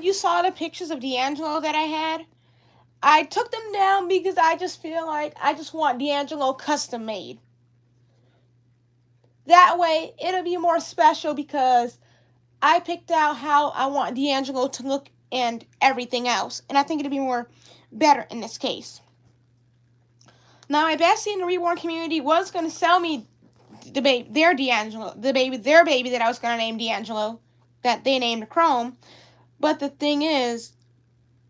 you saw the pictures of D'Angelo that I had. I took them down because I just feel like I just want D'Angelo custom made. That way, it'll be more special because I picked out how I want D'Angelo to look and everything else. And I think it'll be more better in this case. Now, my bestie in the reborn community was going to sell me their baby that I was going to name D'Angelo, that they named Chrome. But the thing is,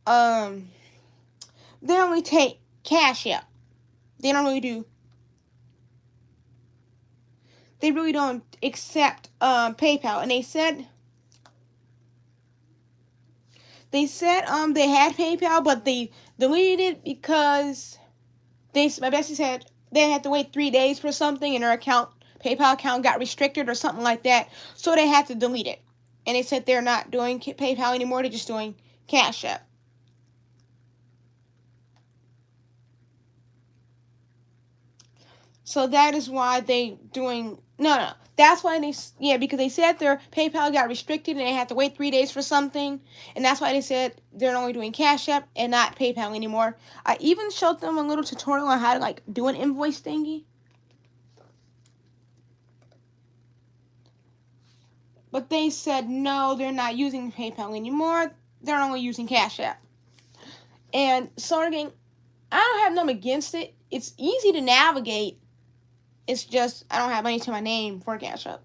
they only take Cash App. They don't really do. They really don't accept PayPal. And they said they had PayPal, but they deleted it because my bestie said they had to wait 3 days for something, and their PayPal account got restricted or something like that, so they had to delete it. And they said they're not doing PayPal anymore; they're just doing Cash App. So that is why they doing no. That's why because they said their PayPal got restricted and they had to wait 3 days for something, and that's why they said they're only doing Cash App and not PayPal anymore. I even showed them a little tutorial on how to do an invoice thingy, but they said no, they're not using PayPal anymore. They're only using Cash App. And so again, I don't have nothing against it. It's easy to navigate. It's just I don't have money to my name for Cash App.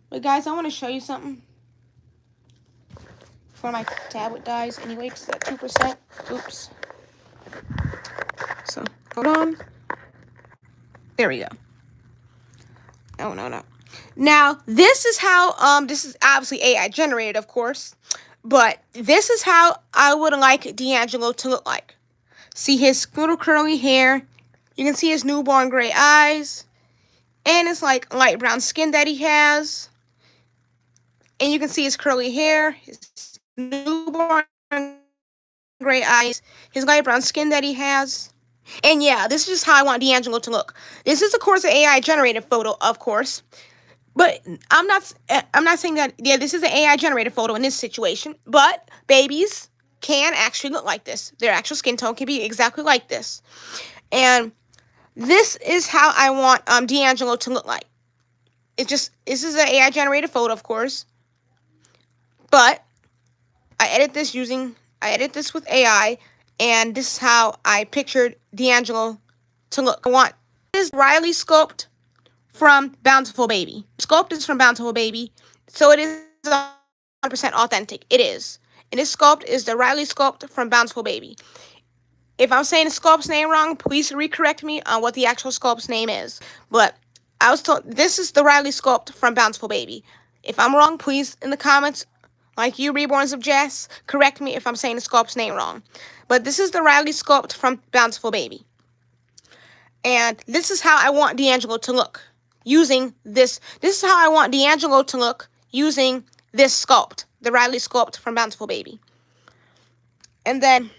But guys, I want to show you something before my tablet dies. Anyway, it's at 2%. Oops. So hold on. There we go. Oh no. Now this is how this is obviously AI generated, of course, but this is how I would like D'Angelo to look like. See his little curly hair. You can see his newborn gray eyes. And it's like light brown skin that he has. And you can see his curly hair, his newborn gray eyes, his light brown skin that he has. And yeah, this is just how I want D'Angelo to look. This is, of course, an AI generated photo, of course. But I'm not saying that, yeah, this is an AI generated photo in this situation. But babies can actually look like this. Their actual skin tone can be exactly like this. And this is how I want D'Angelo to look like. This is an AI generated photo, of course. But I edit this with AI, and this is how I pictured D'Angelo to look. I want this Riley sculpt from Bountiful Baby. Sculpt is from Bountiful Baby, so it is 100% authentic. It is. And this sculpt is the Riley sculpt from Bountiful Baby. If I'm saying the sculpt's name wrong, please recorrect me on what the actual sculpt's name is. But I was told this is the Riley sculpt from Bountiful Baby. If I'm wrong, please in the comments, like you Reborns of Jess, correct me if I'm saying the sculpt's name wrong. But this is the Riley sculpt from Bountiful Baby. And this is how I want D'Angelo to look using this. This is how I want D'Angelo to look using this sculpt, the Riley sculpt from Bountiful Baby. And then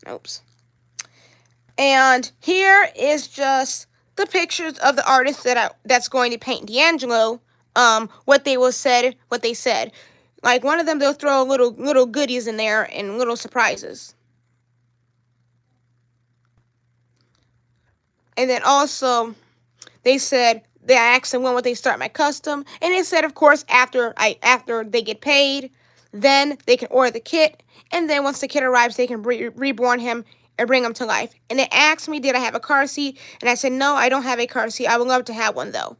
oops. And here is just the pictures of the artist that's going to paint D'Angelo. What they said. Like one of them, they'll throw little goodies in there and little surprises. And then also, they said I asked them when would they start my custom, and they said, of course, after they get paid, then they can order the kit, and then once the kit arrives, they can reborn him and bring him to life. And they asked me, did I have a car seat? And I said, no, I don't have a car seat. I would love to have one, though.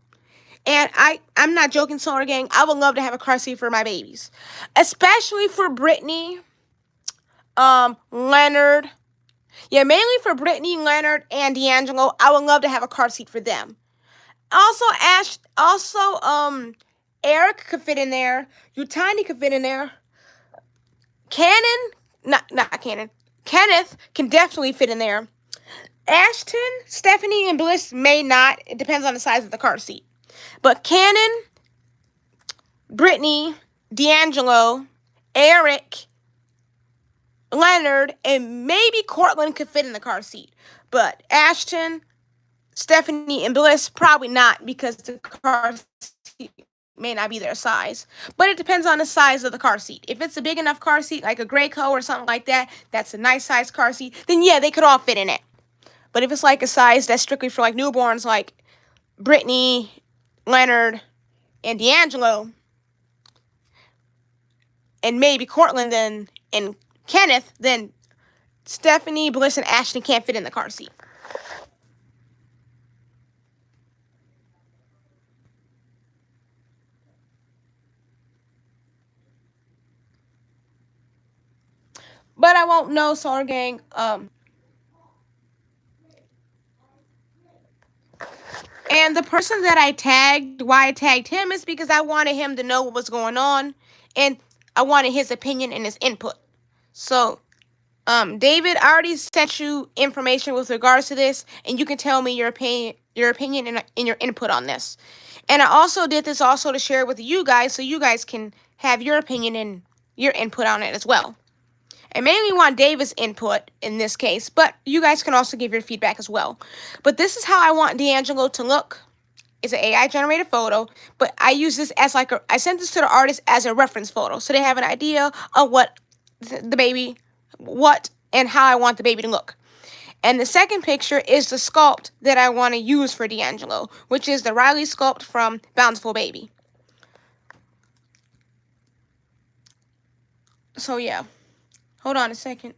And I'm not joking, Solar Gang. I would love to have a car seat for my babies. Especially for Brittany, Leonard. Yeah, mainly for Brittany, Leonard, and D'Angelo. I would love to have a car seat for them. Also, Eric could fit in there. Utani could fit in there. Kenneth can definitely fit in there. Ashton, Stephanie, and Bliss may not. It depends on the size of the car seat. But Cannon, Brittany, D'Angelo, Eric, Leonard, and maybe Cortland could fit in the car seat. But Ashton, Stephanie, and Bliss, probably not, because the car seat may not be their size. But it depends on the size of the car seat. If it's a big enough car seat, like a Graco or something like that, that's a nice size car seat, then yeah, they could all fit in it. But if it's like a size that's strictly for like newborns, like Brittany, Leonard, and D'Angelo, and maybe Cortland, then and Kenneth, then Stephanie, Bliss, and Ashton can't fit in the car seat. But I won't know, Solar Gang. And the person that I tagged, why I tagged him is because I wanted him to know what was going on, and I wanted his opinion and his input. So, David, I already sent you information with regards to this, and you can tell me your opinion, and your input on this. And I also did this also to share with you guys, so you guys can have your opinion and your input on it as well. I mainly want David's input in this case, but you guys can also give your feedback as well. But this is how I want D'Angelo to look. It's an AI generated photo, but I use this as like I sent this to the artist as a reference photo, so they have an idea of what the baby, what and how I want the baby to look. And the second picture is the sculpt that I want to use for D'Angelo, which is the Riley sculpt from Bountiful Baby. So yeah, hold on a second.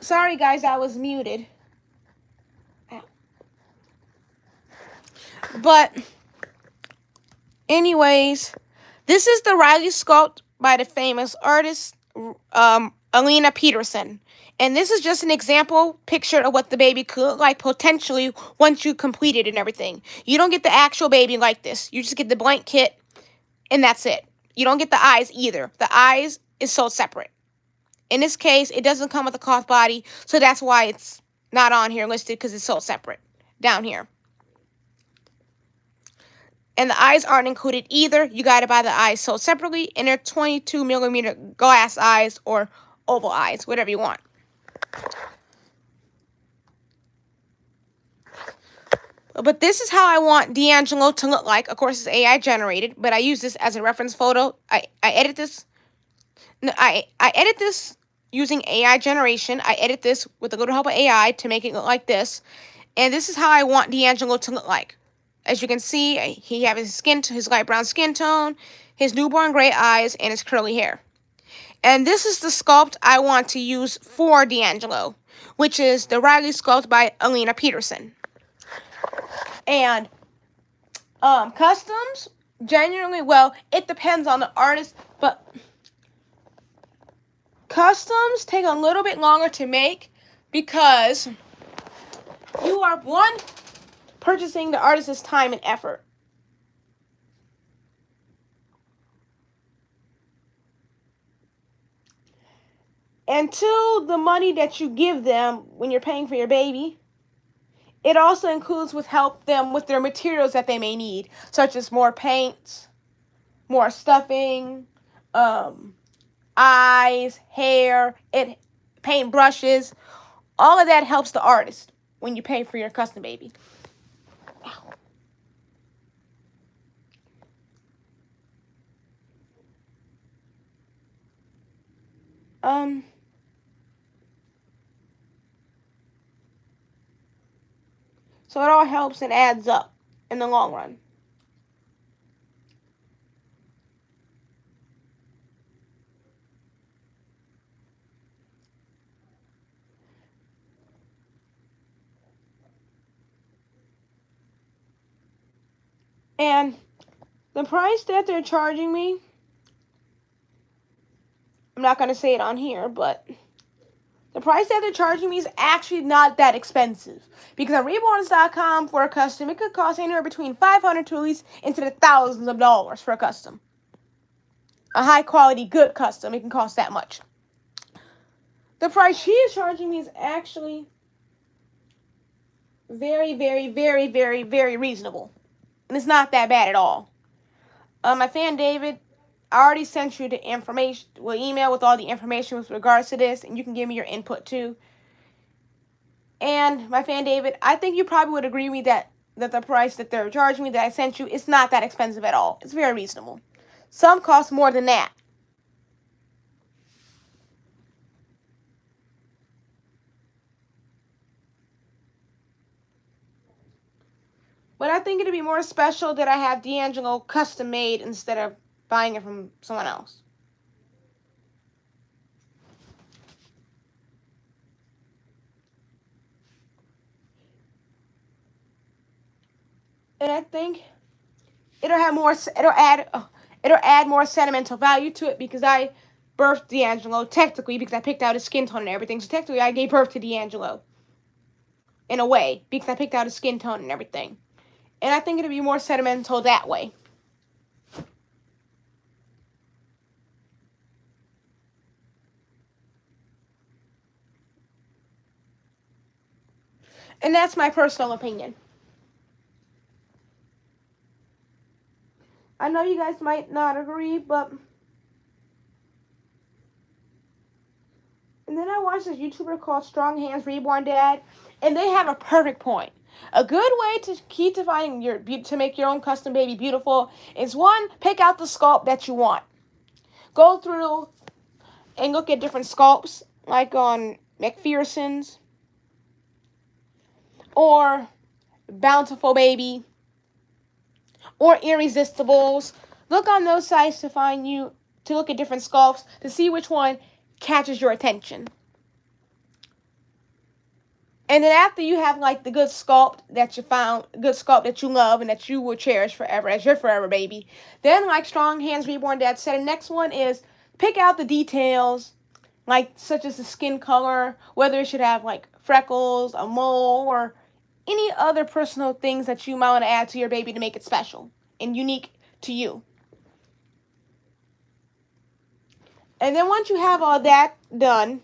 Sorry, guys, I was muted. But, anyways, this is the Riley sculpt by the famous artist 𝐒𝐨𝐬 𝐕𝐥𝐨𝐬. And this is just an example picture of what the baby could look like potentially once you complete it and everything. You don't get the actual baby like this. You just get the blank kit, and that's it. You don't get the eyes either. The eyes is sold separate. In this case, it doesn't come with a cloth body, so that's why it's not on here listed, because it's sold separate down here. And the eyes aren't included either. You got to buy the eyes sold separately, and they're 22mm glass eyes or oval eyes, whatever you want. But this is how I want 𝐒𝐤𝐿 to look like. Of course, it's AI generated, but I use this as a reference photo. I edit this. No, I edit this using AI generation. I edit this with a little help of AI to make it look like this. And this is how I want 𝐒𝐤𝐿 to look like. As you can see, he has his light brown skin tone, his newborn gray eyes, and his curly hair. And this is the sculpt I want to use for 𝐒𝐤𝐿, which is the Riley sculpt by 𝐒𝐨𝐬 𝐕𝐥𝐨𝐬. And customs, genuinely, well, it depends on the artist, but customs take a little bit longer to make because you are, one, purchasing the artist's time and effort. And two, the money that you give them when you're paying for your baby, it also includes with help them with their materials that they may need, such as more paints, more stuffing, eyes, hair, paint brushes. All of that helps the artist when you pay for your custom baby. So it all helps and adds up in the long run. And the price that they're charging me, I'm not going to say it on here, but the price that they're charging me is actually not that expensive. Because on reborns.com for a custom, it could cost anywhere between $500 to at least into the thousands of dollars for a custom. A high quality, good custom, it can cost that much. The price she is charging me is actually very, very, very, very, very reasonable. And it's not that bad at all. My fan David, I already sent you the information, email with all the information with regards to this, and you can give me your input too. And my fan David, I think you probably would agree with me that the price that they're charging me that I sent you is not that expensive at all. It's very reasonable. Some cost more than that. But I think it'd be more special that I have 𝐒𝐤𝐿 custom made instead of buying it from someone else. And I think it'll add more sentimental value to it because I birthed 𝐒𝐤𝐿 technically because I picked out his skin tone and everything. So technically I gave birth to 𝐒𝐤𝐿 in a way because I picked out his skin tone and everything. And I think it'll be more sentimental that way. And that's my personal opinion. I know you guys might not agree, but... And then I watched this YouTuber called Strong Hands Reborn Dad, and they have a perfect point. A good way to make your own custom baby beautiful is, one, pick out the sculpt that you want. Go through and look at different sculpts, like on McPherson's or Bountiful Baby or Irresistibles. Look on those sites to look at different sculpts to see which one catches your attention. And then after you have like the good sculpt that you found, good sculpt that you love and that you will cherish forever as your forever baby, then like Strong Hands Reborn Dad said, the next one is pick out the details, like such as the skin color, whether it should have like freckles, a mole, or any other personal things that you might want to add to your baby to make it special and unique to you. And then once you have all that done,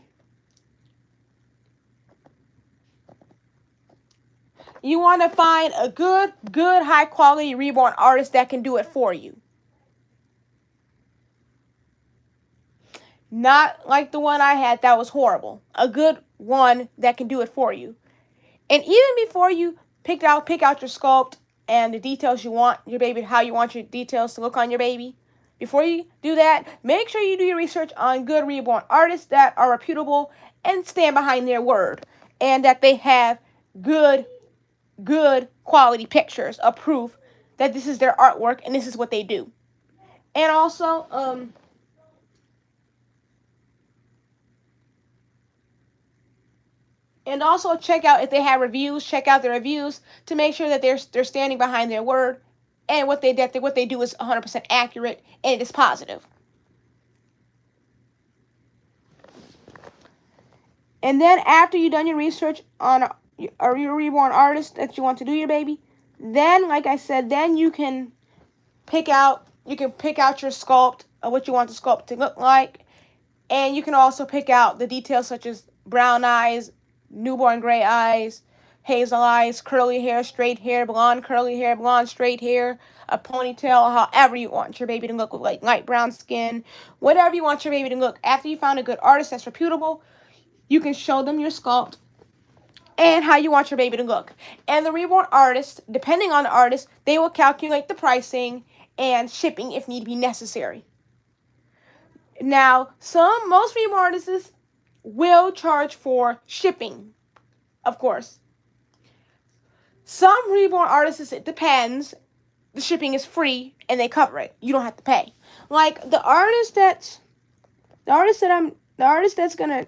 you want to find a good high quality reborn artist that can do it for you. Not like the one I had that was horrible. A good one that can do it for you. And even before you pick out your sculpt and the details you want your baby, how you want your details to look on your baby, before you do that, make sure you do your research on good reborn artists that are reputable and stand behind their word, and that they have good quality pictures of proof that this is their artwork and this is what they do. And also, check out if they have reviews. Check out the reviews to make sure that they're standing behind their word, and what they do is 100% accurate and it is positive. And then after you've done your research on your reborn artist that you want to do your baby, then like I said, then you can pick out your sculpt of what you want the sculpt to look like, and you can also pick out the details such as brown eyes, newborn gray eyes, hazel eyes, curly hair, straight hair, blonde curly hair, blonde straight hair, a ponytail, however you want your baby to look, with like light brown skin, whatever you want your baby to look. After you found a good artist that's reputable, you can show them your sculpt and how you want your baby to look. And the reborn artist, depending on the artist, they will calculate the pricing and shipping if need be necessary. Now, most reborn artists will charge for shipping, of course. Some reborn artists, it depends. The shipping is free and they cover it. You don't have to pay. Like the artist that's gonna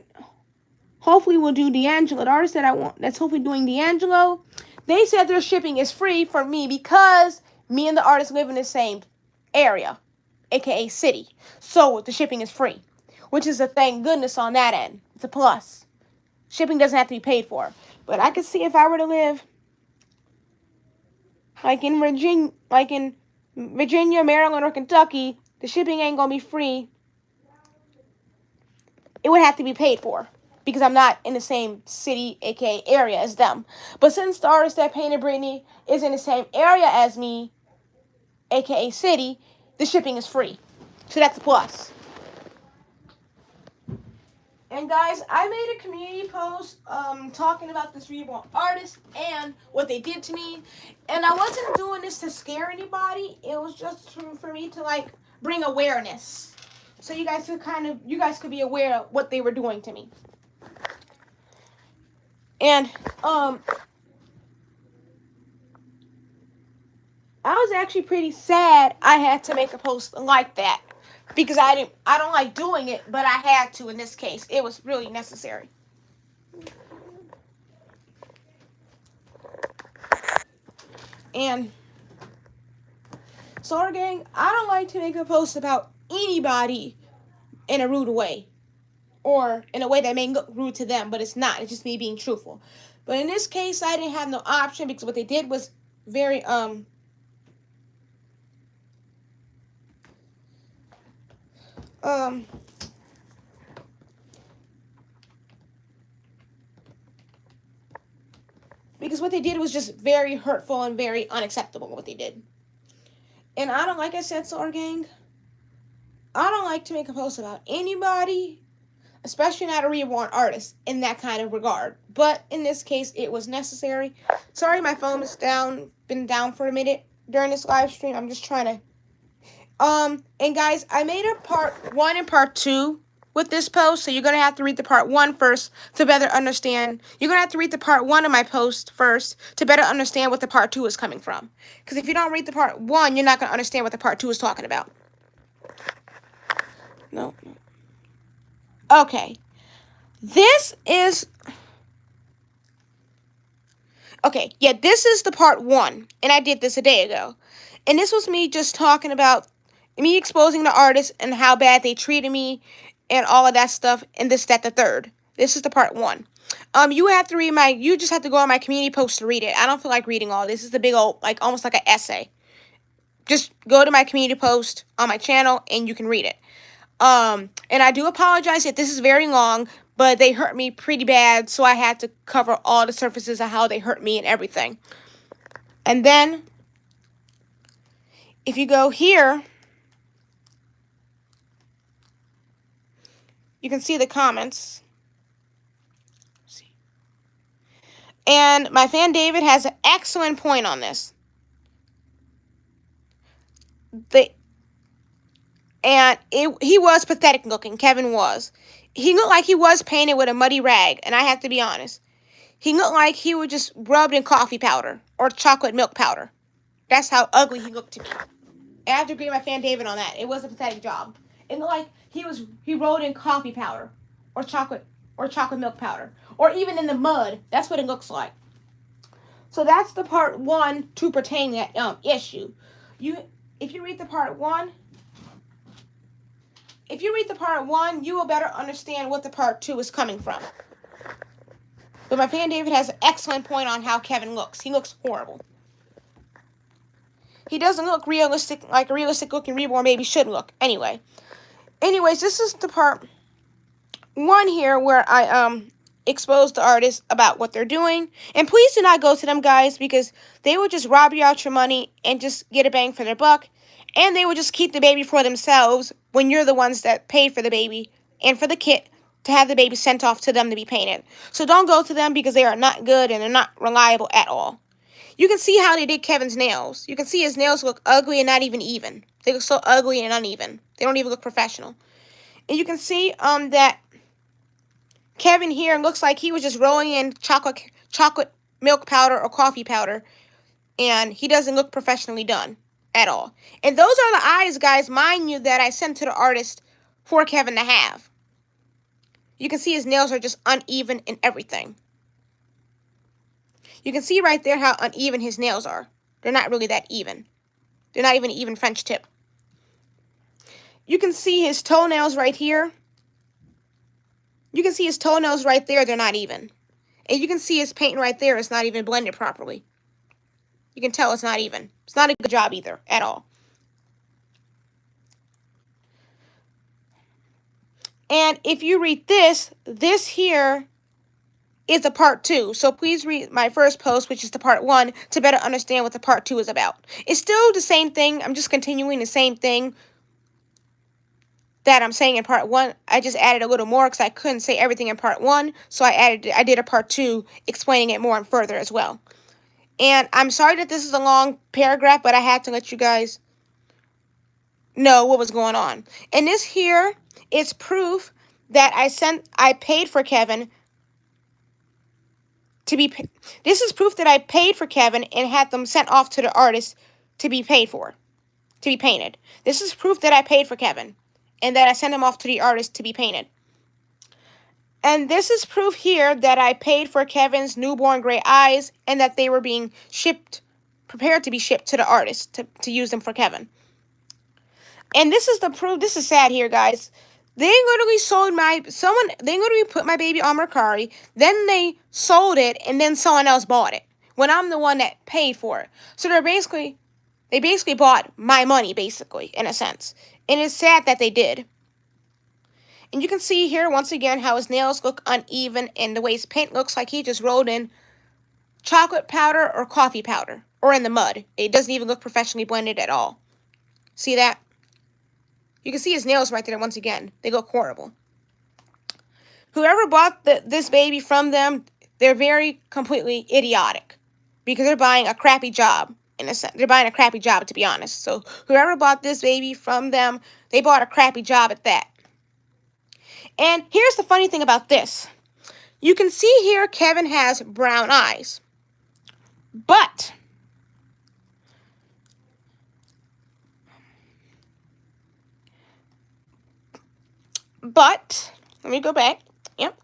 hopefully will do D'Angelo. The artist that I want that's hopefully doing D'Angelo, they said their shipping is free for me because me and the artist live in the same area, aka city. So the shipping is free, which is a thank goodness on that end. It's a plus. Shipping doesn't have to be paid for. But I could see if I were to live like in Virginia, Maryland, or Kentucky, the shipping ain't gonna be free. It would have to be paid for because I'm not in the same city, aka area, as them. But since the artist that painted Britney is in the same area as me, aka city, the shipping is free. So that's a plus. And guys, I made a community post talking about this reborn artist and what they did to me. And I wasn't doing this to scare anybody. It was just for me to like bring awareness. So you guys could be aware of what they were doing to me. And I was actually pretty sad I had to make a post like that. Because I don't like doing it, but I had to in this case. It was really necessary. And so, our gang, I don't like to make a post about anybody in a rude way. Or in a way that may look rude to them, but it's not. It's just me being truthful. But in this case, I didn't have no option because what they did was very, because what they did was just very hurtful and very unacceptable, what they did. And I don't, like I said, Solar Gang, I don't like to make a post about anybody, especially not a reborn artist, in that kind of regard. But in this case, it was necessary. Sorry, my phone is been down for a minute during this live stream. I'm just trying to, and guys, I made a part 1 and part 2 with this post, so you're going to have to read the part 1 first to better understand. You're going to have to read the part 1 of my post first to better understand what the part 2 is coming from. Because if you don't read the part 1, you're not going to understand what the part 2 is talking about. No. Okay. This is Okay, yeah, this is the part 1, and I did this a day ago. And this was me just talking about me exposing the artist and how bad they treated me and all of that stuff, and this, that, the third. This is the part 1. You have to read you just have to go on my community post to read it. I don't feel like reading all this. It's a big old, like, almost like an essay. Just go to my community post on my channel and you can read it. And I do apologize if this is very long, but they hurt me pretty bad, so I had to cover all the surfaces of how they hurt me and everything. And then, if you go here, you can see the comments. And my fan David has an excellent point on this. He was pathetic looking, Kevin was. He looked like he was painted with a muddy rag, and I have to be honest. He looked like he was just rubbed in coffee powder or chocolate milk powder. That's how ugly he looked to me. I have to agree with my fan David on that. It was a pathetic job. It looked like he rolled in coffee powder or chocolate milk powder. Or even in the mud. That's what it looks like. So that's the part 1 to pertain that issue. If you read the part 1, you will better understand what the part 2 is coming from. But my fan David has an excellent point on how Kevin looks. He looks horrible. He doesn't look realistic like a realistic looking reborn baby should look. Anyways, this is the part 1 here where I expose the artists about what they're doing. And please do not go to them, guys, because they will just rob you out your money and just get a bang for their buck. And they will just keep the baby for themselves when you're the ones that paid for the baby and for the kit to have the baby sent off to them to be painted. So don't go to them because they are not good and they're not reliable at all. You can see how they did Kevin's nails. You can see his nails look ugly and not even even. They look so ugly and uneven. They don't even look professional. And you can see that Kevin here looks like he was just rolling in chocolate milk powder or coffee powder, and he doesn't look professionally done at all. And those are the eyes, guys, mind you, that I sent to the artist for Kevin to have. You can see his nails are just uneven and everything. You can see right there how uneven his nails are. They're not really that even. They're not even an even French tip. You can see his toenails right here. You can see his toenails right there. They're not even. And you can see his paint right there. It's not even blended properly. You can tell it's not even. It's not a good job either, at all. And if you read this here is a part 2. So please read my first post, which is the part 1, to better understand what the part 2 is about. It's still the same thing. I'm just continuing the same thing that I'm saying in part 1. I just added a little more because I couldn't say everything in part 1. So I did a part 2 explaining it more and further as well. And I'm sorry that this is a long paragraph, but I had to let you guys know what was going on. And this here is proof that I paid for Kevin to be. This is proof that I paid for Kevin and had them sent off to the artist to be paid for, to be painted. This is proof that I paid for Kevin and that I sent him off to the artist to be painted. And this is proof here that I paid for Kevin's newborn gray eyes and that they were being prepared to be shipped to the artist to use them for Kevin. And this is the proof. This is sad here, guys. They literally they literally put my baby on Mercari, then they sold it, and then someone else bought it when I'm the one that paid for it. So they basically bought my money, basically, in a sense. And it's sad that they did. And you can see here, once again, how his nails look uneven and the way his paint looks like he just rolled in chocolate powder or coffee powder or in the mud. It doesn't even look professionally blended at all. See that? You can see his nails right there once again. They look horrible. Whoever bought this baby from them, they're very completely idiotic because they're buying a crappy job. In a sense, they're buying a crappy job, to be honest. So whoever bought this baby from them, they bought a crappy job at that. And here's the funny thing about this. You can see here Kevin has brown eyes. But let me go back. Yep.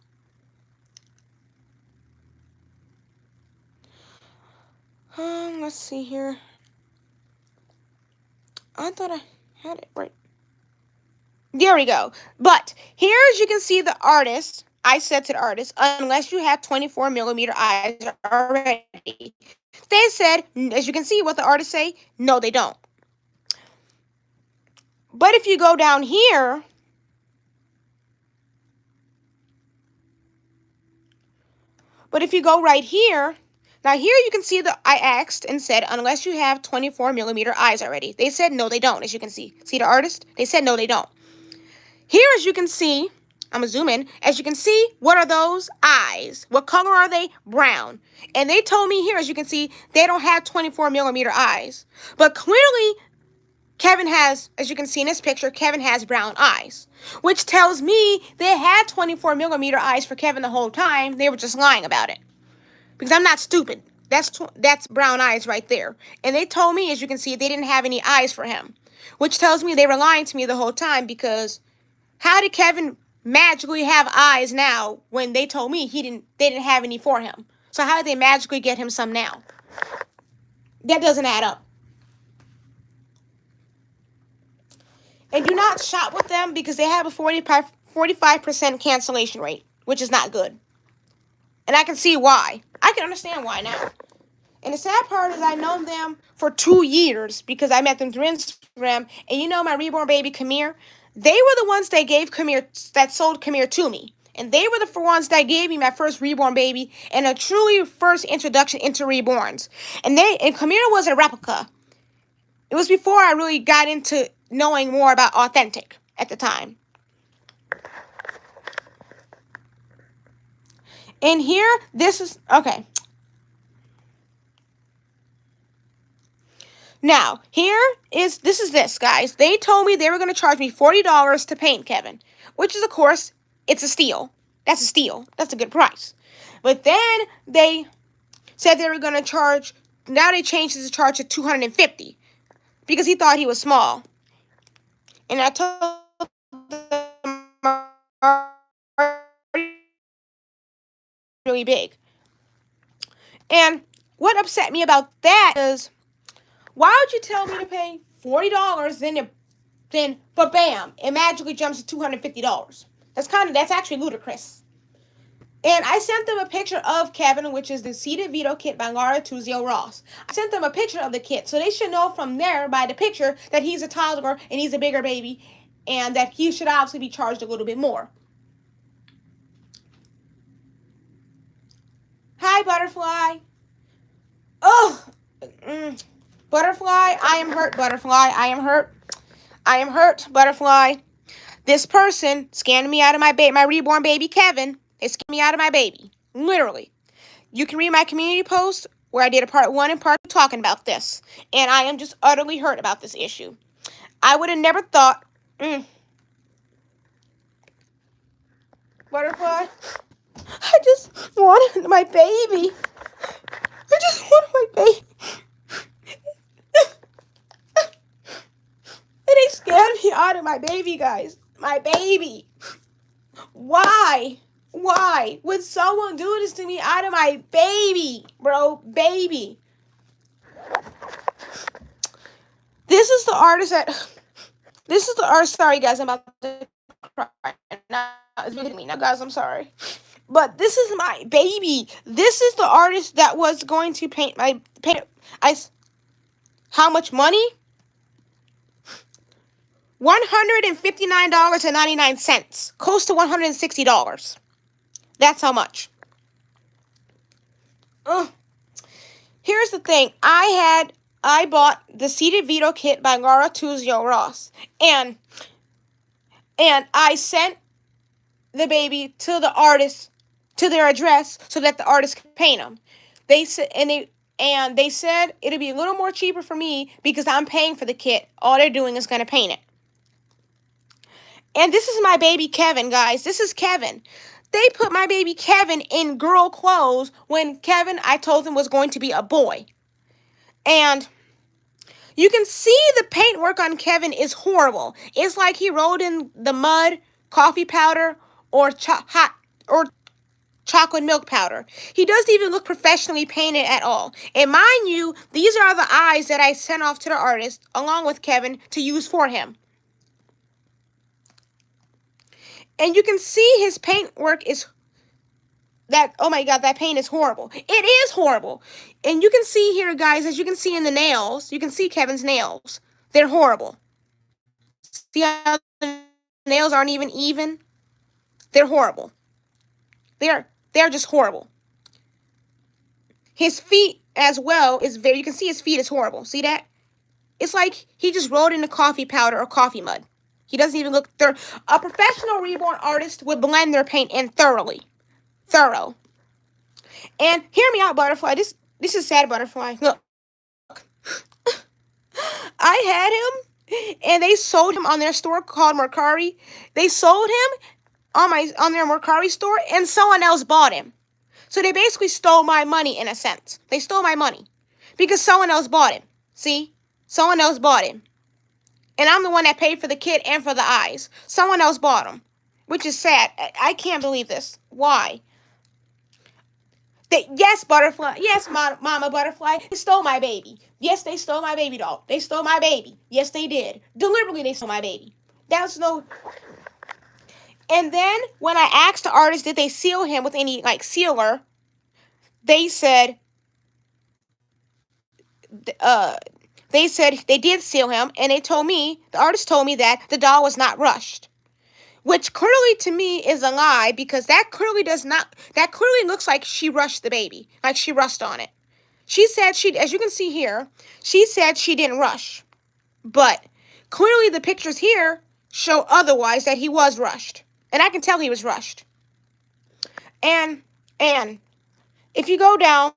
Let's see here. I thought I had it right. There we go. But here, as you can see, the artist, I said to the artist, unless you have 24mm eyes already. They said, as you can see, what the artists say, no, they don't. But if you go down here, but if you go right here, now here you can see that I asked and said, unless you have 24mm eyes already. They said, no, they don't, as you can see. See the artist? They said, no, they don't. Here, as you can see, I'm going to zoom in. As you can see, what are those eyes? What color are they? Brown. And they told me here, as you can see, they don't have 24mm eyes. But clearly, Kevin has, as you can see in this picture, Kevin has brown eyes. Which tells me they had 24mm eyes for Kevin the whole time. They were just lying about it. Because I'm not stupid. That's brown eyes right there. And they told me, as you can see, they didn't have any eyes for him. Which tells me they were lying to me the whole time, because how did Kevin magically have eyes now when they told me they didn't have any for him? So how did they magically get him some now? That doesn't add up. And do not shop with them, because they have a 45% cancellation rate, which is not good. And I can see why. I can understand why now. And the sad part is I've known them for 2 years, because I met them through Instagram. And you know my reborn baby, 𝐒𝐸? They were the ones that sold 𝐒𝐸 to me. And they were the ones that gave me my first reborn baby and a truly first introduction into reborns. And 𝐒𝐸 was a replica. It was before I really got into knowing more about authentic at the time. And here, this is, okay. Now, this is this, guys. They told me they were going to charge me $40 to paint Kevin, which is, of course, it's a steal. That's a steal. That's a good price. But then they said they were going to charge, now they changed the charge to $250 because he thought he was small. And I told them really big. And what upset me about that is, why would you tell me to pay $40, then but bam, it magically jumps to $250? That's actually ludicrous. And I sent them a picture of Kevin, which is the 𝐒𝐸𝐕 kit by 𝐒𝐸𝐬 I sent them a picture of the kit, so they should know from there, by the picture, that he's a toddler and he's a bigger baby, and that he should obviously be charged a little bit more. Hi, Butterfly. Oh, Butterfly, I am hurt, Butterfly. I am hurt. I am hurt, Butterfly. This person scanned me out of my reborn baby, Kevin. They scanned me out of my baby. Literally. You can read my community post where I did a part 1 and part 2 talking about this. And I am just utterly hurt about this issue. I would have never thought... Butterfly, I just wanted my baby. I just wanted my baby. And they scanned me out of my baby, guys. My baby. Why? Why would someone do this to me out of my baby, bro? Baby. This is the artist sorry, guys, I'm about to cry. Now, it's hitting me. Now, guys, I'm sorry. But this is my baby. This is the artist that was going to paint. How much money? $159.99. Close to $160. That's how much. Here's the thing. I bought the 𝐒𝐸𝐕 kit by 𝐒𝐸𝐬 and I sent the baby to the artist, to their address, so that the artist could paint them. They said it'd be a little more cheaper for me because I'm paying for the kit. All they're doing is going to paint it. And this is my baby Kevin, guys. This is Kevin. They put my baby Kevin in girl clothes when Kevin, I told him, was going to be a boy. And you can see the paintwork on Kevin is horrible. It's like he rolled in the mud, coffee powder, or chocolate milk powder. He doesn't even look professionally painted at all. And mind you, these are the eyes that I sent off to the artist, along with Kevin, to use for him. And you can see his paint work is that, oh my God, that paint is horrible. It is horrible. And you can see here, guys, as you can see in the nails, you can see Kevin's nails. They're horrible. See how the nails aren't even even? They're horrible. They're just horrible. His feet as well is very, you can see his feet is horrible. See that? It's like he just rolled in the coffee powder or coffee mud. He doesn't even look thorough. A professional reborn artist would blend their paint in thoroughly. Thorough. And hear me out, Butterfly. This is sad, Butterfly. Look. I had him, and they sold him on their store called Mercari. They sold him on their Mercari store, and someone else bought him. So they basically stole my money in a sense. They stole my money because someone else bought him. See? Someone else bought him. And I'm the one that paid for the kit and for the eyes. Someone else bought him, which is sad. I can't believe this. Why? Yes, Butterfly. Yes, Mama Butterfly. They stole my baby. Yes, they stole my baby doll. They stole my baby. Yes, they did. Deliberately, they stole my baby. That's no... And then, when I asked the artist, did they seal him with any, like, sealer, they said they did seal him, and the artist told me that the doll was not rushed. Which clearly to me is a lie, because that clearly looks like she rushed the baby. Like she rushed on it. She said as you can see here, she said she didn't rush. But clearly the pictures here show otherwise, that he was rushed. And I can tell he was rushed. And if you go down,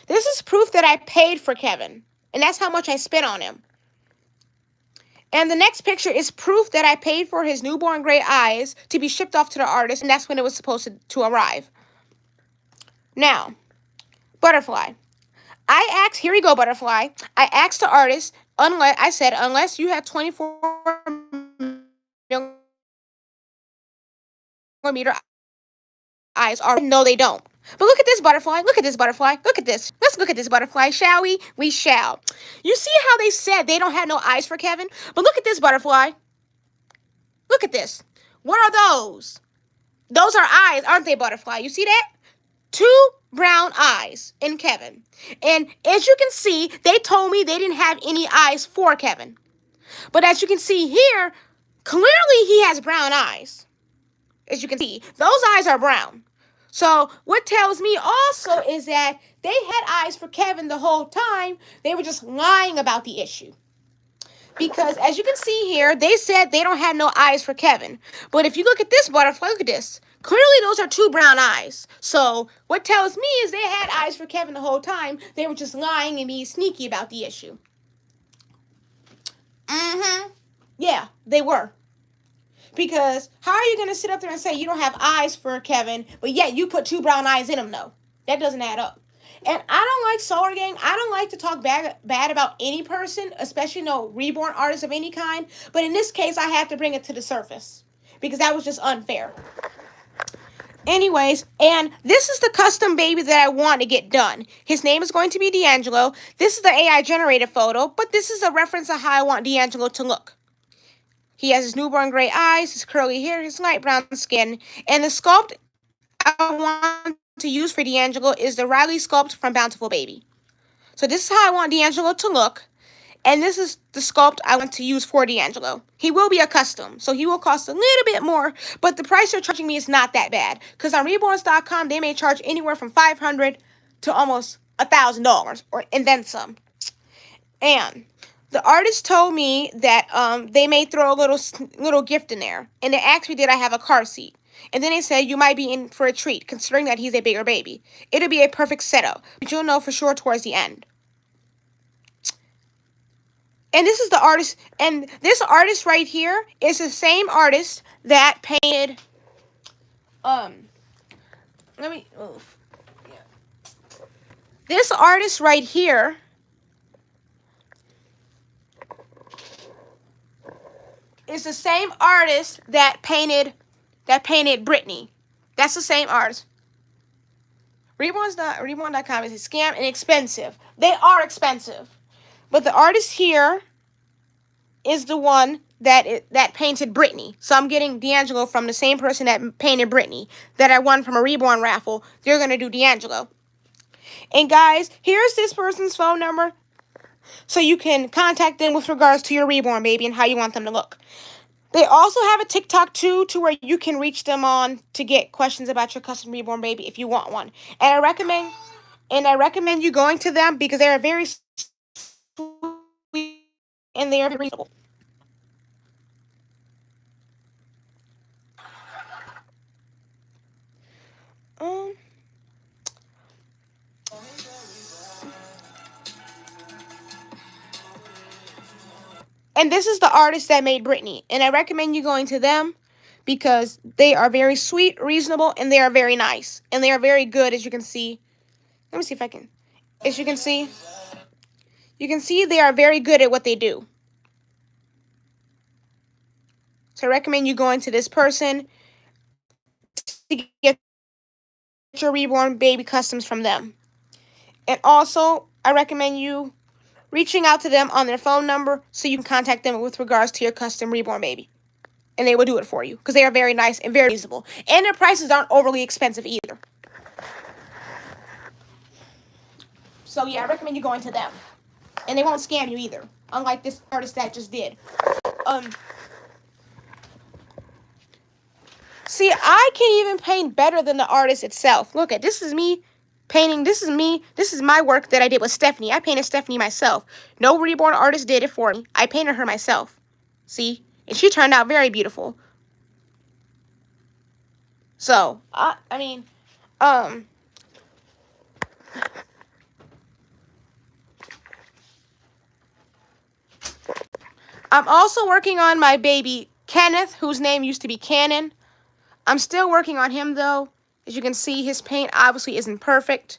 this is proof that I paid for Kevin. And that's how much I spent on him. And the next picture is proof that I paid for his newborn gray eyes to be shipped off to the artist. And that's when it was supposed to arrive. Now, Butterfly. Here we go, Butterfly. I asked the artist, unless you have 24 millimeter eyes, no, they don't. But look at this, Butterfly. Look at this, Butterfly. Look at this. Let's look at this, Butterfly. Shall we? We shall. You see how they said they don't have no eyes for Kevin? But look at this, Butterfly. Look at this. What are those? Those are eyes, aren't they, Butterfly? You see that? 2 brown eyes in Kevin. And as you can see, they told me they didn't have any eyes for Kevin. But as you can see here, clearly he has brown eyes. As you can see, those eyes are brown. So what tells me also is that they had eyes for Kevin the whole time. They were just lying about the issue. Because as you can see here, they said they don't have no eyes for Kevin. But if you look at this, Butterfly, look at this. Clearly those are 2 brown eyes. So what tells me is they had eyes for Kevin the whole time. They were just lying and being sneaky about the issue. Yeah, they were. Because how are you going to sit up there and say you don't have eyes for Kevin, but yet you put 2 brown eyes in him, though? That doesn't add up. And I don't like Solar Gang. I don't like to talk bad about any person, especially no reborn artist of any kind. But in this case, I have to bring it to the surface because that was just unfair. Anyways, and this is the custom baby that I want to get done. His name is going to be D'Angelo. This is the AI generated photo, but this is a reference of how I want D'Angelo to look. He has his newborn gray eyes, his curly hair, his light brown skin. And the sculpt I want to use for D'Angelo is the Riley sculpt from Bountiful Baby. So this is how I want D'Angelo to look. And this is the sculpt I want to use for D'Angelo. He will be a custom, so he will cost a little bit more. But the price they're charging me is not that bad. Because on Reborns.com, they may charge anywhere from $500 to almost $1,000 and then some. And the artist told me that they may throw a little gift in there. And they asked me, did I have a car seat? And then they said, you might be in for a treat, considering that he's a bigger baby. It'll be a perfect setup, but you'll know for sure towards the end. And this is the artist, and this artist right here is the same artist that painted, this artist right here is the same artist that painted Britney. That's the same artist. Reborn.com is a scam and expensive. They are expensive. But the artist here is the one that painted Britney. So I'm getting D'Angelo from the same person that painted Britney that I won from a Reborn raffle. They're going to do D'Angelo. And guys, here's this person's phone number so you can contact them with regards to your Reborn baby and how you want them to look. They also have a TikTok too, to where you can reach them on to get questions about your custom Reborn baby if you want one. And I recommend you going to them because they are very sweet and they are very reasonable. Um, and this is the artist that made Britney, and I recommend you going to them because they are very sweet, reasonable, and they are very nice, and they are very good, as you can see. Let me see if I can. As you can see they are very good at what they do. So I recommend you going to this person to get your Reborn baby customs from them. And also, I recommend you reaching out to them on their phone number so you can contact them with regards to your custom Reborn baby. And they will do it for you because they are very nice and very reasonable. And their prices aren't overly expensive either. So yeah, I recommend you going to them. And they won't scam you either, unlike this artist that just did. See, I can even paint better than the artist itself. Look at this is me painting. This is me. This is my work that I did with Stephanie. I painted Stephanie myself. No Reborn artist did it for me. I painted her myself. See? And she turned out very beautiful. So, I mean, I'm also working on my baby Kenneth, whose name used to be Cannon. I'm still working on him, though. As you can see, his paint obviously isn't perfect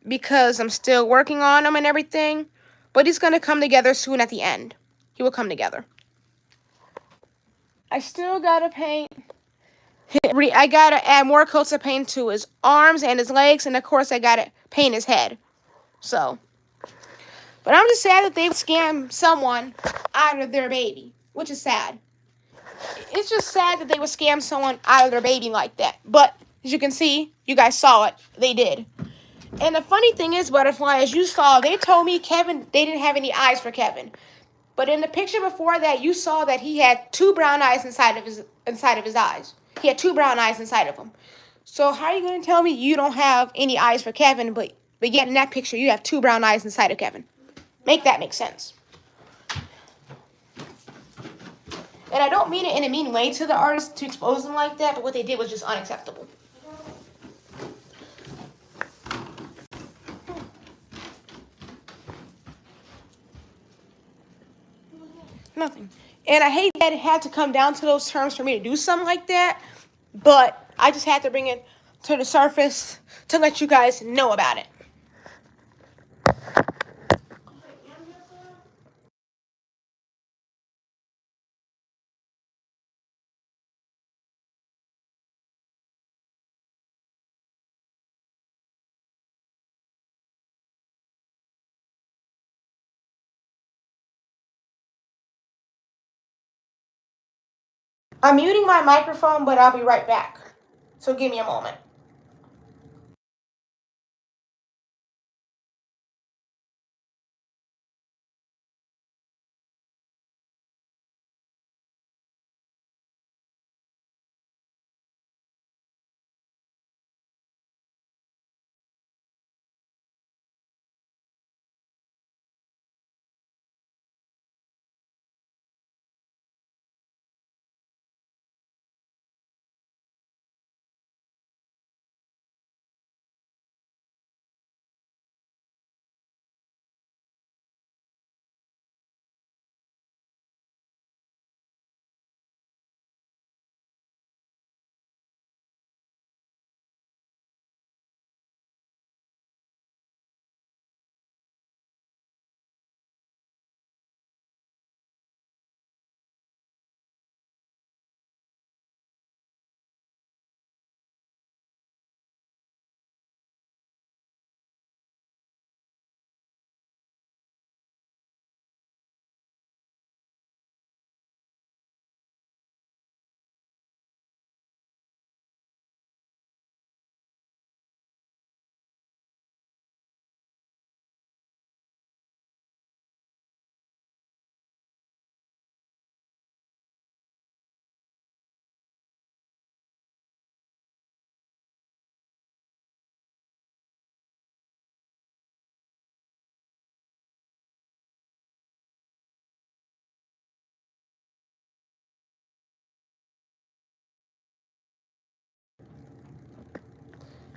because I'm still working on him and everything. But he's going to come together soon at the end. He will come together. I still got to paint. I got to add more coats of paint to his arms and his legs. And, of course, I got to paint his head. So, but I'm just sad that they scammed someone out of their baby, which is sad. It's just sad that they would scam someone out of their baby like that. But, as you can see, you guys saw it. They did. And the funny thing is, Butterfly, as you saw, they told me Kevin, they didn't have any eyes for Kevin. But in the picture before that, you saw that he had 2 brown eyes inside of his eyes. He had 2 brown eyes inside of him. So how are you going to tell me you don't have any eyes for Kevin, but yet in that picture you have 2 brown eyes inside of Kevin? Make that make sense. And I don't mean it in a mean way to the artist to expose them like that, but what they did was just unacceptable. Nothing. And I hate that it had to come down to those terms for me to do something like that, but I just had to bring it to the surface to let you guys know about it. I'm muting my microphone, but I'll be right back. So give me a moment.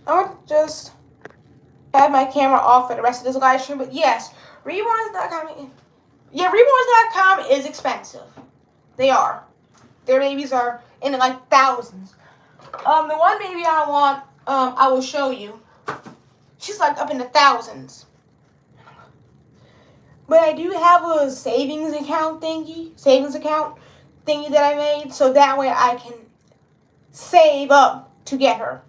I'm gonna just have my camera off for the rest of this live stream. But yes, reborns.com. Yeah, reborns.com is expensive. They are. Their babies are in like thousands. The one baby I want, I will show you. She's like up in the thousands. But I do have a savings account thingy that I made, so that way I can save up to get her.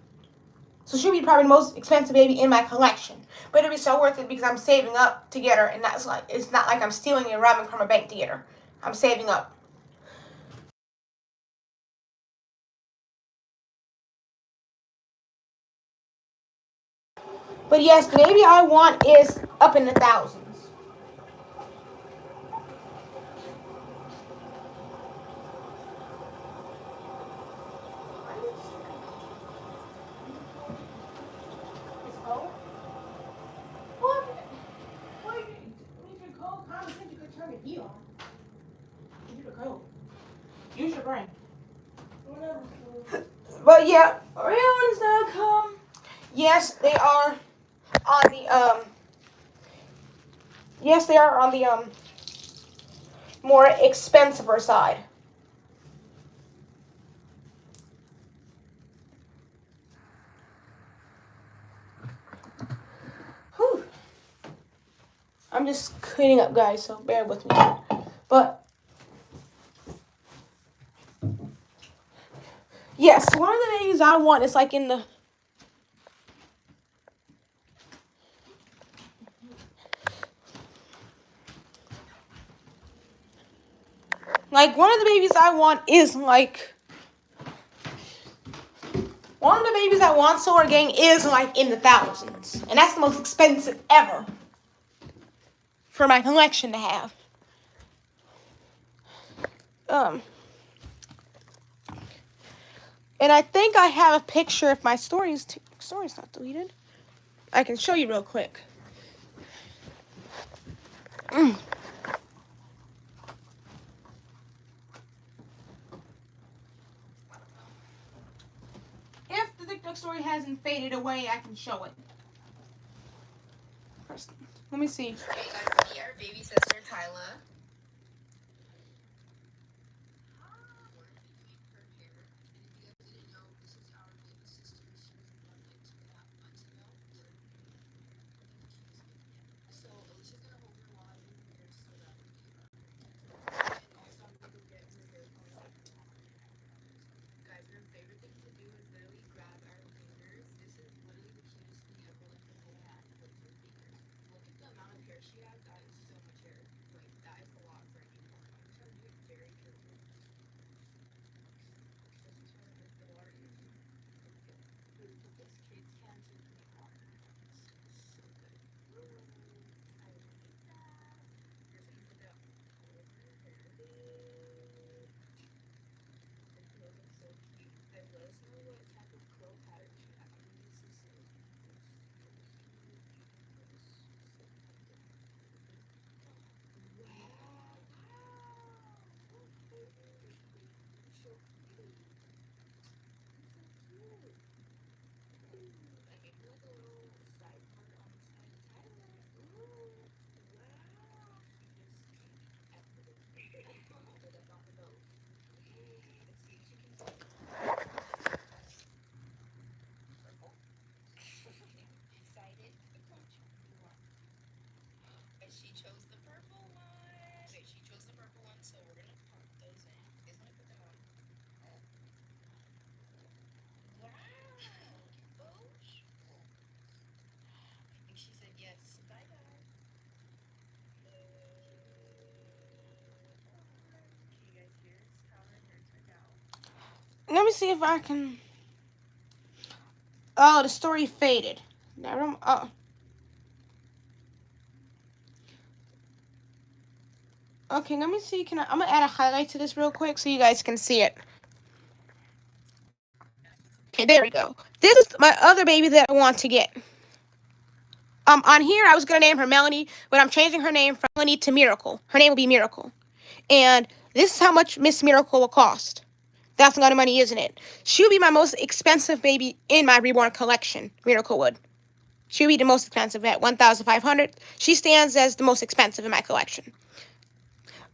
So she'll be probably the most expensive baby in my collection. But it'll be so worth it because I'm saving up to get her, and it's not like I'm stealing and robbing from a bank to get her. I'm saving up. But yes, the baby I want is up in the thousands. Use your brain. But yeah, reborns.com. Yes, they are on the Yes, they are on the more expensive side. Whew. I'm just cleaning up, guys, so bear with me. But yes, one of the babies I want is like in the one of the babies I want is like one of the babies I want so we're getting is like in the thousands. And that's the most expensive ever for my collection to have. And I think I have a picture if my story's not deleted. I can show you real quick. If the TikTok story hasn't faded away, I can show it. First, let me see. Okay, guys, meet our baby sister, Kyla. Let me see if I can. Oh, the story faded. Never. Oh. Okay, let me see. I'm gonna add a highlight to this real quick so you guys can see it. Okay, there we go. This is my other baby that I want to get. On here, I was gonna name her Melanie, but I'm changing her name from Melanie to Miracle. Her name will be Miracle, and this is how much Miss Miracle will cost. That's a lot of money, isn't it? She would be my most expensive baby in my reborn collection, Miracle would. She would be the most expensive at $1,500. She stands as the most expensive in my collection.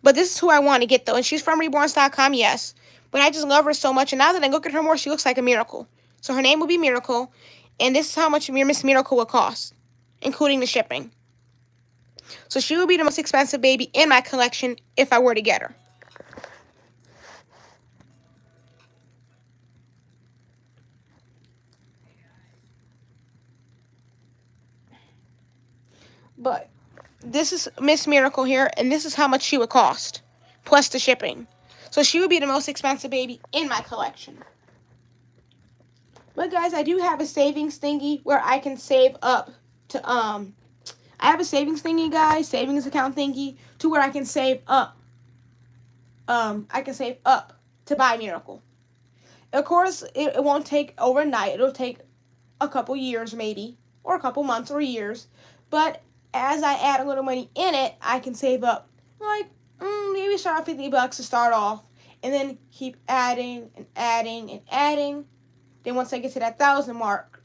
But this is who I want to get, though. And she's from reborns.com, yes. But I just love her so much. And now that I look at her more, she looks like a miracle. So her name will be Miracle. And this is how much Miss Miracle will cost, including the shipping. So she will be the most expensive baby in my collection if I were to get her. But this is Miss Miracle here, and this is how much she would cost, plus the shipping. So she would be the most expensive baby in my collection. But guys, I do have a savings thingy where I can save up to I have a savings thingy, guys, savings account thingy, to where I can save up. I can save up to buy Miracle. Of course, it won't take overnight. It'll take a couple years maybe, or a couple months or years. But as I add a little money in it, I can save up like maybe start off $50 to start off, and then keep adding and adding and adding. Then once I get to that 1,000 mark,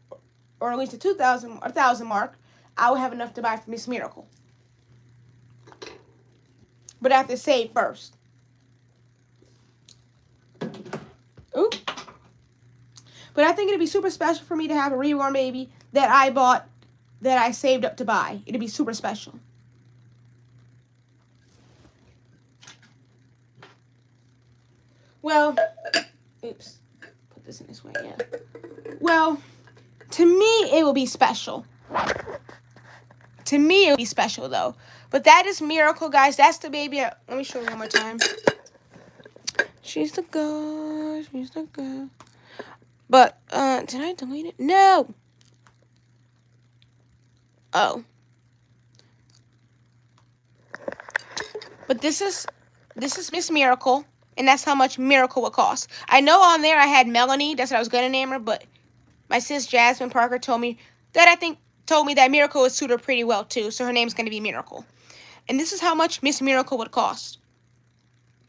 or at least the 2,000 or 1,000 mark, I will have enough to buy for Miss Miracle. But I have to save first. Ooh. But I think it'd be super special for me to have a reborn baby that I bought, that I saved up to buy. It'd be super special. Well, oops. Put this in this way, yeah. Well, to me, it will be special. To me, it will be special, though. But that is Miracle, guys. That's the baby. Let me show you one more time. She's the girl. She's the girl. But, did I delete it? No. Oh. But this is Miss Miracle, and that's how much Miracle will cost. I know on there I had Melanie. That's what I was going to name her, but my sis Jasmine Parker told me that Miracle would suit her pretty well, too, so her name's going to be Miracle. And this is how much Miss Miracle would cost,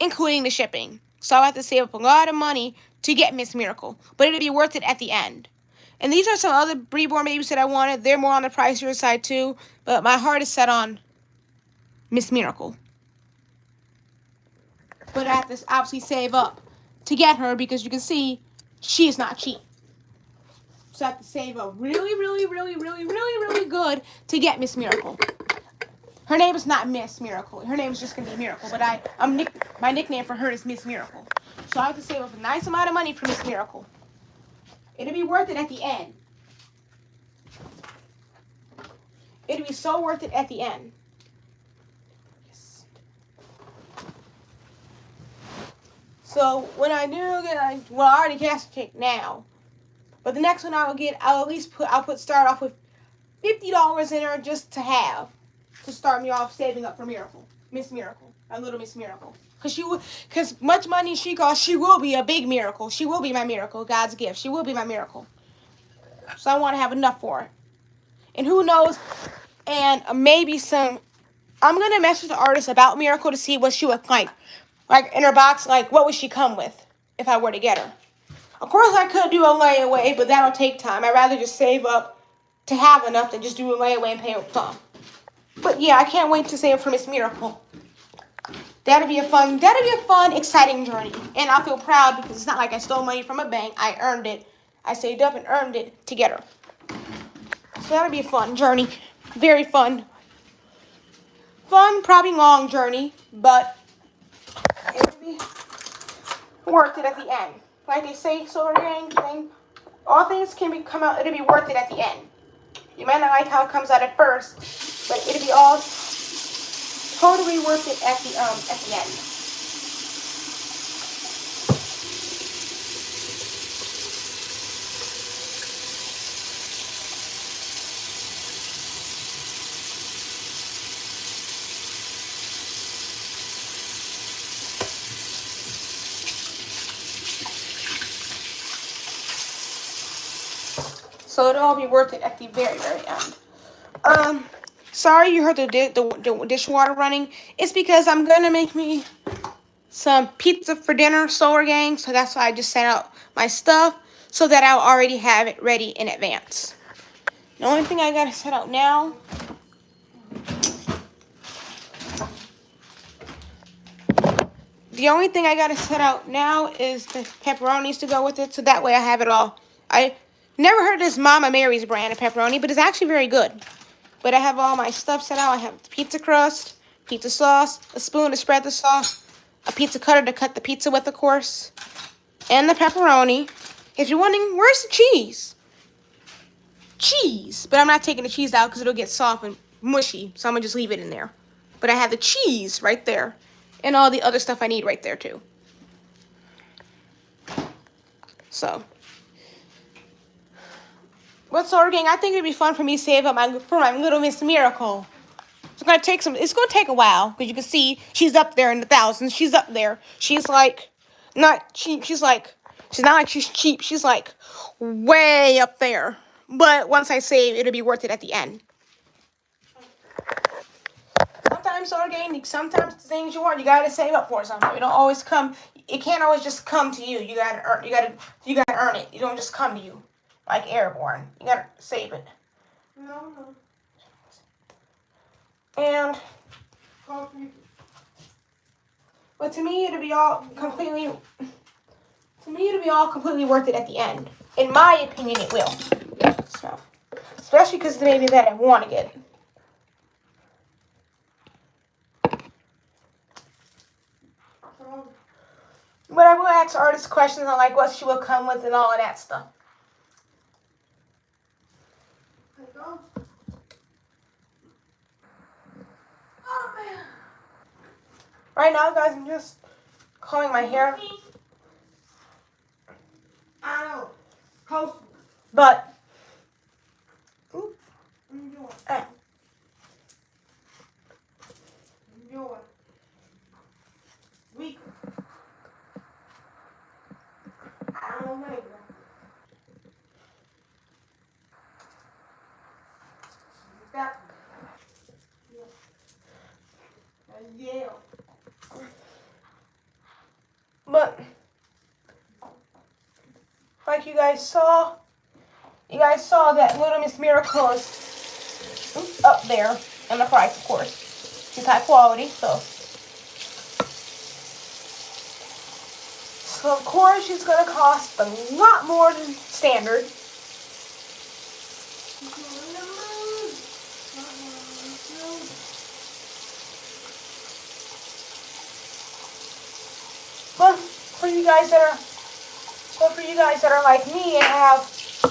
including the shipping. So I'll have to save up a lot of money to get Miss Miracle, but it'll be worth it at the end. And these are some other reborn babies that I wanted. They're more on the pricier side, too, but my heart is set on Miss Miracle. But I have to obviously save up to get her, because you can see she is not cheap. So I have to save up really, really, really, really, really, really good to get Miss Miracle. Her name is not Miss Miracle. Her name is just going to be Miracle. But my nickname for her is Miss Miracle. So I have to save up a nice amount of money for Miss Miracle. It'll be worth it at the end. It'll be so worth it at the end. Yes. So when I do get, I already cast a check now. But the next one I'll start off with $50 in her just to have. To start me off saving up for Miracle. Miss Miracle. A little Miss Miracle. Because much money she costs, she will be a big miracle. She will be my miracle. God's gift. She will be my miracle. So I want to have enough for it. And who knows, and maybe I'm going to message the artist about Miracle to see what she would like. Like in her box, like what would she come with if I were to get her. Of course I could do a layaway, but that'll take time. I'd rather just save up to have enough than just do a layaway and pay up front. But yeah, I can't wait to save up for Miss Miracle. That'll be a fun, exciting journey. And I feel proud because it's not like I stole money from a bank. I earned it. I saved up and earned it to get her. So that'll be a fun journey. Very fun. Fun, probably long journey, but it'll be worth it at the end. Like they say, solar gang thing, all things come out, it'll be worth it at the end. You might not like how it comes out at first, but it'll be all totally worth it at the end. So it'll all be worth it at the very, very end. Sorry you heard the dishwater running. It's because I'm gonna make me some pizza for dinner, Solar Gang. So that's why I just sent out my stuff so that I'll already have it ready in advance. The only thing I gotta set out now. The only thing I gotta set out now is the pepperonis to go with it, so that way I have it all. I never heard of this Mama Mary's brand of pepperoni, but it's actually very good. But I have all my stuff set out. I have the pizza crust, pizza sauce, a spoon to spread the sauce, a pizza cutter to cut the pizza with, of course, and the pepperoni. If you're wondering, where's the cheese? Cheese! But I'm not taking the cheese out because it'll get soft and mushy, so I'm going to just leave it in there. But I have the cheese right there, and all the other stuff I need right there, too. So, what's Solar Gang? I think it'd be fun for me to save up for my little Miss Miracle. It's gonna take a while, because you can see she's up there in the thousands. She's up there. She's like not cheap. She's not like she's cheap. She's like way up there. But once I save, it'll be worth it at the end. Sometimes Solar Gang, sometimes the things you want, you gotta save up for something. It don't always come. It can't always just come to you. You gotta earn. You gotta earn it. It don't just come to you like airborne. You gotta save it. No. And, but to me, it'll be all completely worth it at the end. In my opinion, it will. So, especially because the baby that I want to get. But I will ask artists questions on like what she will come with and all of that stuff. Oh man. Right now, guys, I'm just combing my hair. I know. But But like you guys saw that Little Miss Miracle is up there in the price, of course. She's high quality, so of course she's gonna cost a lot more than standard. But for you guys that are like me and have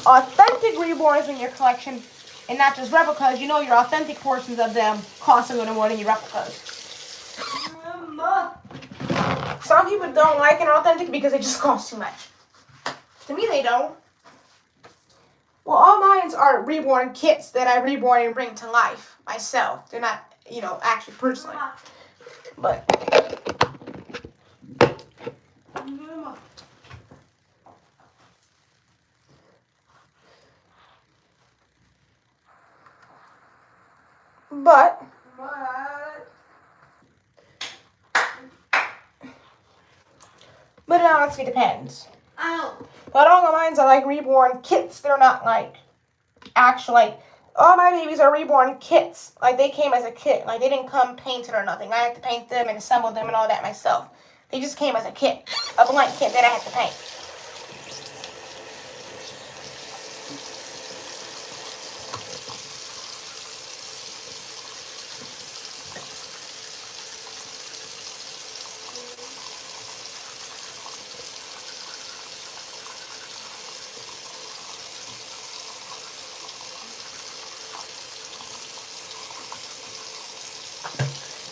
authentic reborns in your collection and not just replicas, you know your authentic portions of them cost a little more than your replicas. Some people don't like an authentic because it just costs too much. To me, they don't. Well, all mine are reborn kits that I reborn and bring to life myself. They're not, actually personally. But it honestly depends. But all of mine are like reborn kits. They're not like actual, like, all my babies are reborn kits. Like, they came as a kit. Like, they didn't come painted or nothing. I had to paint them and assemble them and all that myself. They just came as a kit, a blank kit that I had to paint.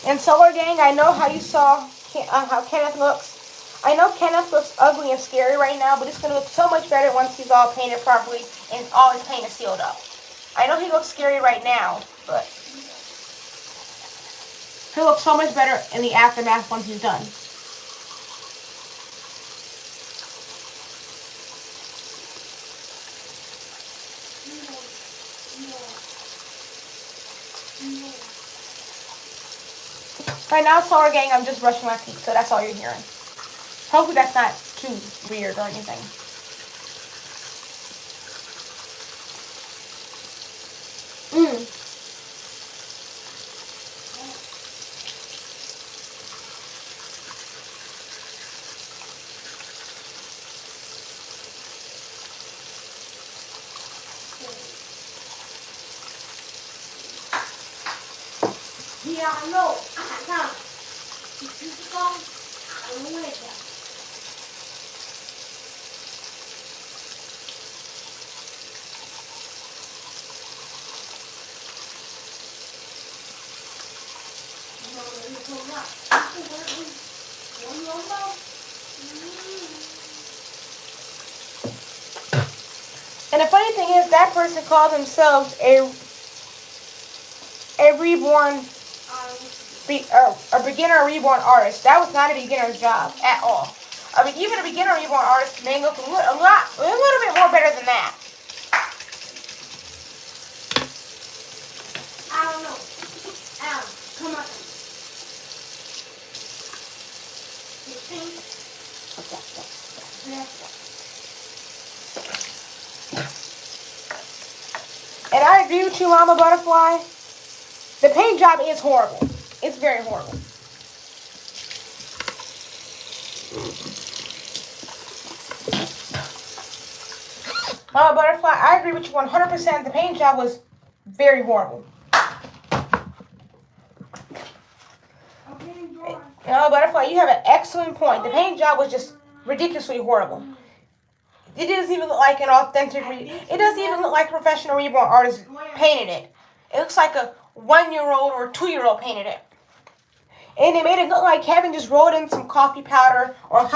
And Solar Gang, I know how you saw how Kenneth looks. I know Kenneth looks ugly and scary right now, but it's going to look so much better once he's all painted properly and all his paint is sealed up. I know he looks scary right now, but he'll look so much better in the aftermath once he's done. Right now, Solar Gang, I'm just brushing my teeth, so that's all you're hearing. Hopefully that's not too weird or anything. Yeah, I know. I can't. It's gone. I don't want it. And the funny thing is, that person called themselves a reborn, a beginner reborn artist. That was not a beginner's job at all. I mean, even a beginner reborn artist may look a little bit more better than that. I don't know. Come on. And I agree with you, Mama Butterfly. The paint job is horrible. It's very horrible. Mama Butterfly, I agree with you 100%. The paint job was very horrible. Mama Butterfly, you have an excellent point. The paint job was just ridiculously horrible. It doesn't even look like an authentic. It doesn't even look like a professional reborn artist painted it. It looks like a 1-year-old or 2-year-old painted it. And they made it look like Kevin just rolled in some coffee powder or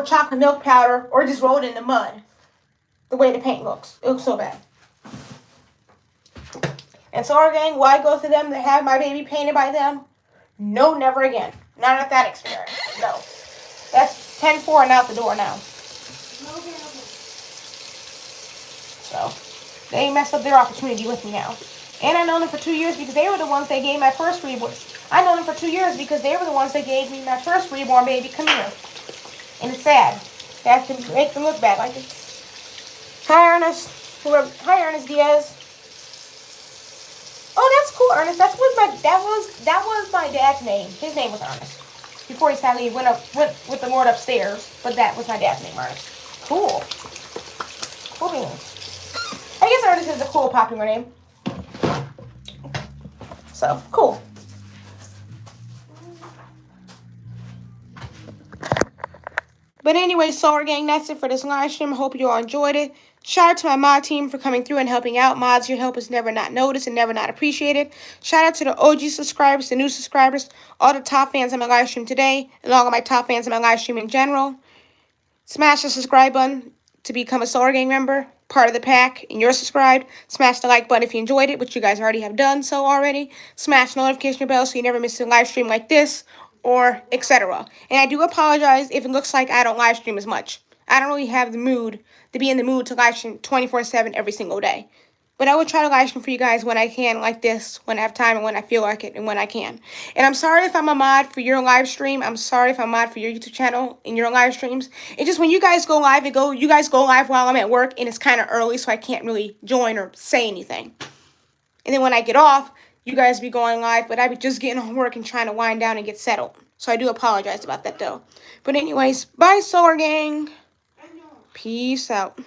chocolate milk powder or just rolled in the mud. The way the paint looks. It looks so bad. And so, our gang, will I go to them to have my baby painted by them? No, never again. Not at that experience. No. That's 10-4 and out the door now. So, they messed up their opportunity with me now. And I know them for 2 years because they were the ones that gave my first reborn. I know them for 2 years because they were the ones that gave me my first reborn baby. Come here. And it's sad. They have to make them look bad like this. Hi, Ernest. Hi, Ernest Diaz. Oh, that's cool, Ernest. That was my dad's name. His name was Ernest. Before he sadly went with the Lord upstairs, but that was my dad's name, Ernest. Cool. Cool beans. I guess Ernest is a cool, popular name. So, cool. But anyway, Solar Gang, that's it for this live stream. I hope you all enjoyed it. Shout out to my mod team for coming through and helping out. Mods, your help is never not noticed and never not appreciated. Shout out to the OG subscribers, the new subscribers, all the top fans of my live stream today, and all of my top fans of my live stream in general. Smash the subscribe button to become a Solar Gang member, part of the pack, and you're subscribed. Smash the like button if you enjoyed it, which you guys already have done so already. Smash the notification bell so you never miss a live stream like this, or etc. And I do apologize if it looks like I don't live stream as much. I don't really have the mood to be in the mood to live stream 24/7 every single day. But I will try to live stream for you guys when I can, like this, when I have time and when I feel like it and when I can. And I'm sorry if I'm a mod for your live stream. I'm sorry if I'm a mod for your YouTube channel and your live streams. It's just when you guys go live, you guys go live while I'm at work and it's kind of early, so I can't really join or say anything. And then when I get off, you guys be going live, but I be just getting home work and trying to wind down and get settled. So I do apologize about that, though. But anyways, bye, Solar Gang. Peace out.